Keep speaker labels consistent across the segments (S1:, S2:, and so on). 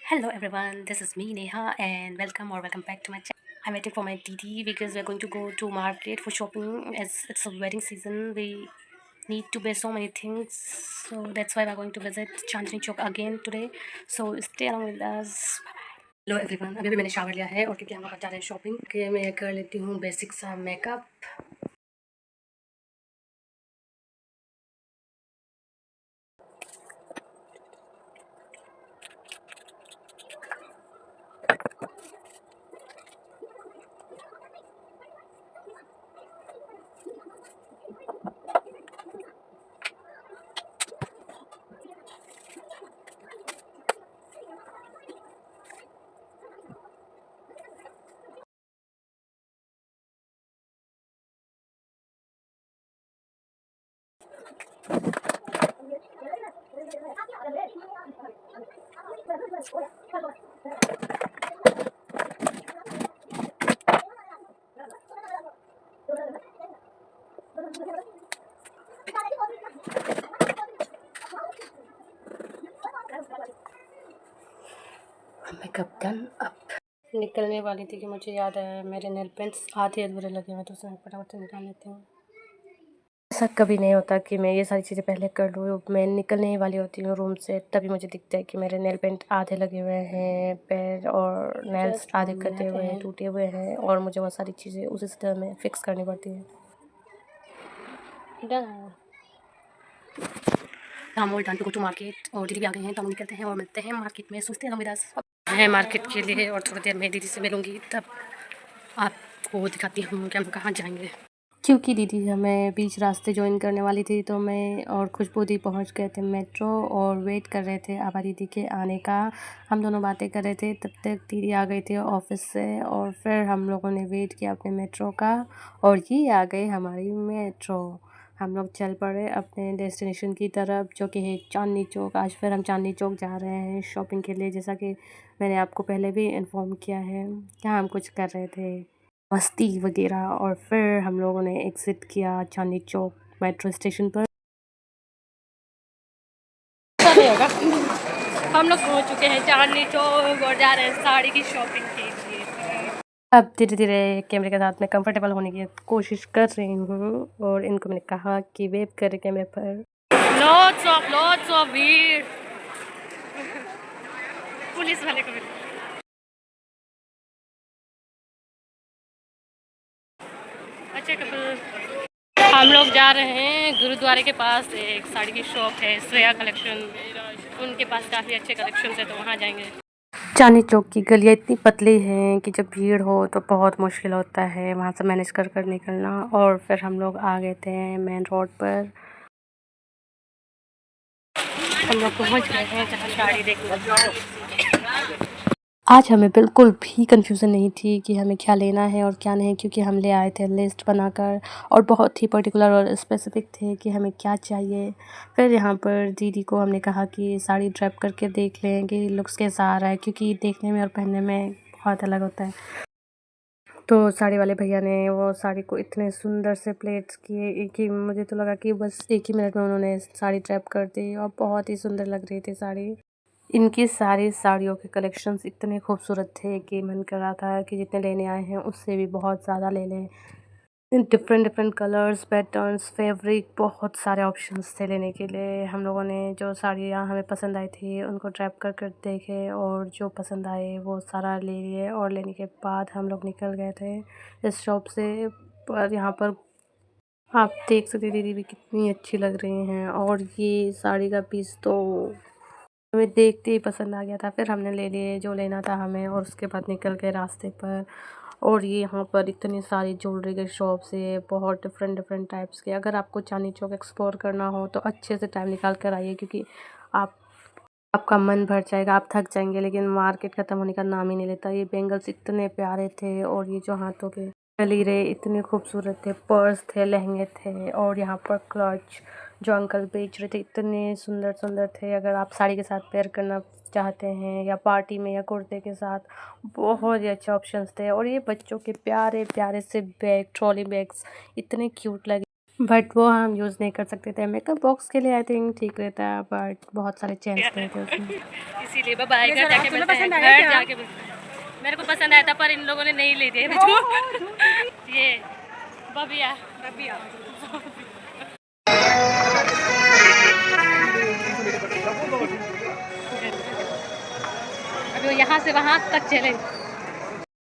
S1: Hello everyone, this is me Neha and welcome back to my channel. I'm waiting for my Didi because we're going to go to market for shopping as it's a wedding season. We need to buy so many things, so that's why we're going to visit Chandni Chowk again today. So stay along with us. Hello everyone, अभी भी मैंने shower लिया है और क्योंकि हम लोग जा रहे हैं शॉपिंग के मैं कर लेती हूँ बेसिक सा मेकअप। Makeup done. अब निकलने वाली थी कि मुझे याद आया मेरे नेल पेंट्स आधे अधूरे लगे हुए, तो उसे मैं फटाफट से निकाल लेती हूँ। ऐसा कभी नहीं होता कि मैं ये सारी चीज़ें पहले कर लूँ, मैं निकलने ही वाली होती हूँ रूम से तभी मुझे दिखता है कि मेरे नेल पेंट आधे लगे हुए हैं, पैर और नेल्स आधे कटे हुए हैं, टूटे हुए हैं और मुझे वो सारी चीज़ें उसी तरह में फिक्स करनी पड़ती है। हम all done to go to market और दीदी भी आ गए हैं, तो हम निकलते हैं और मिलते हैं मार्केट में। सोचते हैं हम है मार्केट के लिए और थोड़ी देर में दीदी से मिलूँगी, तब आपको दिखाती हूँ कि हम कहाँ जाएंगे। क्योंकि दीदी हमें बीच रास्ते ज्वाइन करने वाली थी, तो मैं और खुशबू दी पहुँच गए थे मेट्रो और वेट कर रहे थे आभा दीदी के आने का। हम दोनों बातें कर रहे थे, तब तक दीदी आ गई थी ऑफिस से और फिर हम लोगों ने वेट किया अपने मेट्रो का और ये आ गई हमारी मेट्रो। हम लोग चल पड़े अपने डेस्टिनेशन की तरफ, जो कि है चांदनी चौक। आज फिर हम चांदनी चौक जा रहे हैं शॉपिंग के लिए, जैसा कि मैंने आपको पहले भी इन्फॉर्म किया है। यहाँ हम कुछ कर रहे थे मस्ती वगैरह और फिर हम लोगों ने एग्ज़िट किया चांदनी चौक मेट्रो स्टेशन पर। ऐसा नहीं होगा। हम लोग पहुंच चुके हैं चांदनी चौक और जा रहे हैं साड़ी की शॉपिंग के लिए। अब धीरे धीरे कैमरे के साथ में कंफर्टेबल होने की कोशिश कर रही हूँ और इनको मैंने कहा कि वेव करे कैमरे पर। लॉट्स ऑफ भीड़, पुलिस वाले को भी। अच्छा कपल, हम लोग जा रहे हैं गुरुद्वारे के पास, एक साड़ी की शॉप है श्रेया कलेक्शन, उनके पास काफ़ी अच्छे कलेक्शन है, तो वहाँ जाएंगे। चांदनी चौक की गलियाँ इतनी पतली हैं कि जब भीड़ हो तो बहुत मुश्किल होता है वहाँ से मैनेज कर कर निकलना। और फिर हम लोग आ गए थे मेन रोड पर। हम लोग पहुँच गए हैं जहाँ साड़ी देखने। आज हमें बिल्कुल भी कन्फ्यूज़न नहीं थी कि हमें क्या लेना है और क्या नहीं, क्योंकि हम ले आए थे लिस्ट बनाकर और बहुत ही पर्टिकुलर और स्पेसिफ़िक थे कि हमें क्या चाहिए। फिर यहाँ पर दीदी को हमने कहा कि साड़ी ड्रैप करके देख लें कि लुक्स कैसा आ रहा है, क्योंकि देखने में और पहनने में बहुत अलग होता है। तो साड़ी वाले भैया ने वो साड़ी को इतने सुंदर से प्लेट्स किए, एक ही मुझे तो लगा कि बस एक ही मिनट में उन्होंने साड़ी ड्रैप कर दी और बहुत ही सुंदर लग रही थी साड़ी। इनकी सारी साड़ियों के कलेक्शंस इतने खूबसूरत थे कि मन कर रहा था कि जितने लेने आए हैं उससे भी बहुत ज़्यादा ले लें। Different different colours, patterns, fabric, बहुत सारे ऑप्शंस थे लेने के लिए। हम लोगों ने जो साड़ियाँ हमें पसंद आई थी उनको ट्रैप कर कर देखे और जो पसंद आए वो सारा ले लिए और लेने के बाद हम लोग निकल गए थे इस शॉप से। पर यहाँ पर आप देख सकते दीदी भी कितनी अच्छी लग रही हैं और ये साड़ी का पीस तो हमें देखते ही पसंद आ गया था। फिर हमने ले लिए जो लेना था हमें और उसके बाद निकल गए रास्ते पर। और ये यहाँ पर इतनी सारी ज्वेलरी के शॉप्स है, बहुत डिफरेंट डिफरेंट टाइप्स के। अगर आपको चांदनी चौक एक्सप्लोर करना हो तो अच्छे से टाइम निकाल कर आइए, क्योंकि आप आपका मन भर जाएगा, आप थक जाएंगे लेकिन मार्केट ख़त्म होने का नाम ही नहीं लेता। ये बैंगल्स इतने प्यारे थे और ये जो हाथों के कलीरे इतने खूबसूरत थे, पर्स थे, लहंगे थे और यहाँ पर क्लच जो अंकल बेच रहे थे इतने सुंदर सुंदर थे। अगर आप साड़ी के साथ पेयर करना चाहते हैं या पार्टी में या कुर्ते के साथ, बहुत ही अच्छे ऑप्शंस थे। और ये बच्चों के प्यारे प्यारे से बैग, ट्रॉली बैग्स इतने क्यूट लगे। बट वो हम यूज़ नहीं कर सकते थे। मेकअप बॉक्स के लिए आई थिंक ठीक रहता है, बट बहुत सारे चेंज थे उसमें।
S2: इसीलिए बाय घर जाके मिलते हैं, घर जाके मिलते हैं। मेरे को पसंद आया था पर इन लोगों ने नहीं ले दिए मुझको। ये बबिया बबिया अभी यहाँ से वहाँ तक चले।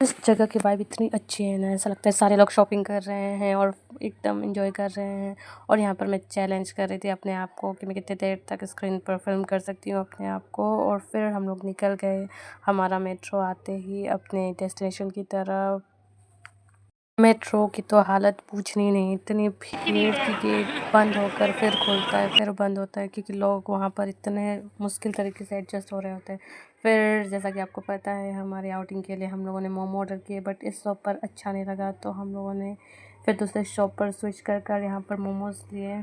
S1: इस जगह की वाइब इतनी अच्छी है ना, ऐसा लगता है सारे लोग शॉपिंग कर रहे हैं और एकदम एंजॉय कर रहे हैं। और यहाँ पर मैं चैलेंज कर रही थी अपने आप को कि मैं कितनी देर तक स्क्रीन पर फिल्म कर सकती हूँ अपने आप को। और फिर हम लोग निकल गए हमारा मेट्रो आते ही अपने डेस्टिनेशन की तरफ। मेट्रो की तो हालत पूछनी नहीं, इतनी भीड़ की गेट बंद होकर फिर खुलता है फिर बंद होता है, क्योंकि लोग वहाँ पर इतने मुश्किल तरीके से एडजस्ट हो रहे होते हैं। फिर जैसा कि आपको पता है हमारी आउटिंग के लिए हम लोगों ने मोमो ऑर्डर किए, बट इस शॉप पर अच्छा नहीं लगा तो हम लोगों ने फिर दूसरे शॉप पर स्विच कर यहाँ पर मोमोज़ लिए।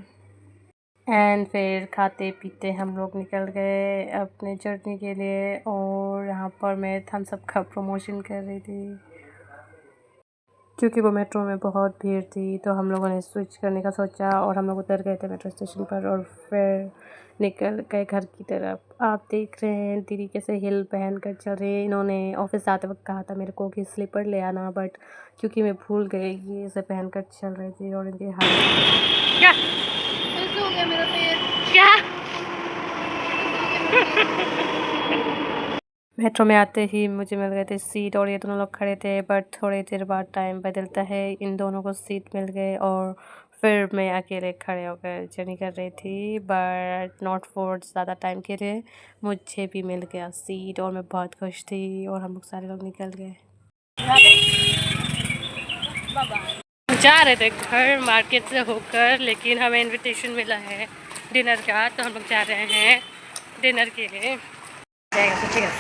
S1: एंड फिर खाते पीते हम लोग निकल गए अपने जर्नी के लिए। और यहाँ पर मैं थम्स अप का प्रमोशन कर रही थी, क्योंकि वो मेट्रो में बहुत भीड़ थी तो हम लोगों ने स्विच करने का सोचा और हम लोग उतर गए थे मेट्रो स्टेशन पर और फिर निकल गए घर की तरफ। आप देख रहे हैं दीदी कैसे हिल पहन कर चल रही है। इन्होंने ऑफिस आते वक्त कहा था मेरे को कि स्लीपर ले आना, बट क्योंकि मैं भूल गई ये इसे पहन कर चल रही थी और इनके हाथ
S2: क्या हो गया मेरा पैर क्या।
S1: मेट्रो में आते ही मुझे मिल गए थे सीट और ये दोनों लोग खड़े थे, बट थोड़ी देर बाद टाइम बदलता है, इन दोनों को सीट मिल गए और फिर मैं अकेले खड़े होकर जर्नी कर रही थी। बट नॉट फॉर ज़्यादा टाइम के लिए मुझे भी मिल गया सीट और मैं बहुत खुश थी और हम लोग सारे लोग निकल गए।
S2: जा रहे थे घर मार्केट से होकर, लेकिन हमें इनविटेशन मिला है डिनर का, तो हम लोग जा रहे हैं डिनर के लिए।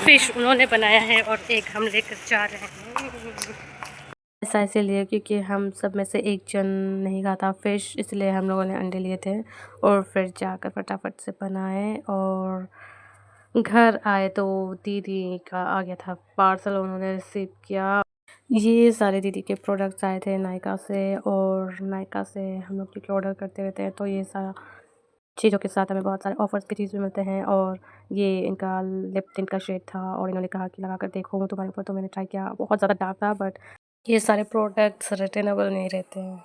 S2: फिश उन्होंने बनाया है और एक हम लेकर जा रहे हैं।
S1: ऐसा इसीलिए क्योंकि हम सब में से एक जन नहीं खाता फ़िश, इसलिए हम लोगों ने अंडे लिए थे और फिर जाकर फटाफट से बनाए। और घर आए तो दीदी का आ गया था पार्सल, उन्होंने रिसीव किया। ये सारे दीदी के प्रोडक्ट्स आए थे नायका से, और नायका से हम लोग क्योंकि ऑर्डर करते रहते हैं तो ये सारा चीज़ों के साथ हमें बहुत सारे ऑफ़र्स की चीज़ भी मिलते हैं। और ये इनका लिप टिंट का शेड था और इन्होंने कहा कि लगा कर देखो तुम्हारे ऊपर, तो मैंने ट्राई किया, बहुत ज़्यादा डार्क था, बट ये सारे प्रोडक्ट्स रिटर्नेबल नहीं रहते हैं।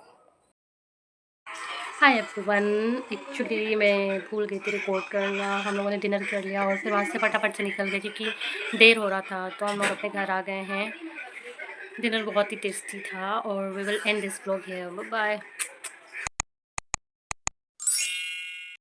S2: हाय एवरीवन, एक्चुअली मैं भूल गई थी रिकॉर्ड करना। हम लोगों ने डिनर कर लिया और फिर वहाँ से फटाफट से निकल गए क्योंकि देर हो रहा था, तो हम लोग अपने घर आ गए हैं। डिनर बहुत ही टेस्टी था और we will end this vlog here, bye bye.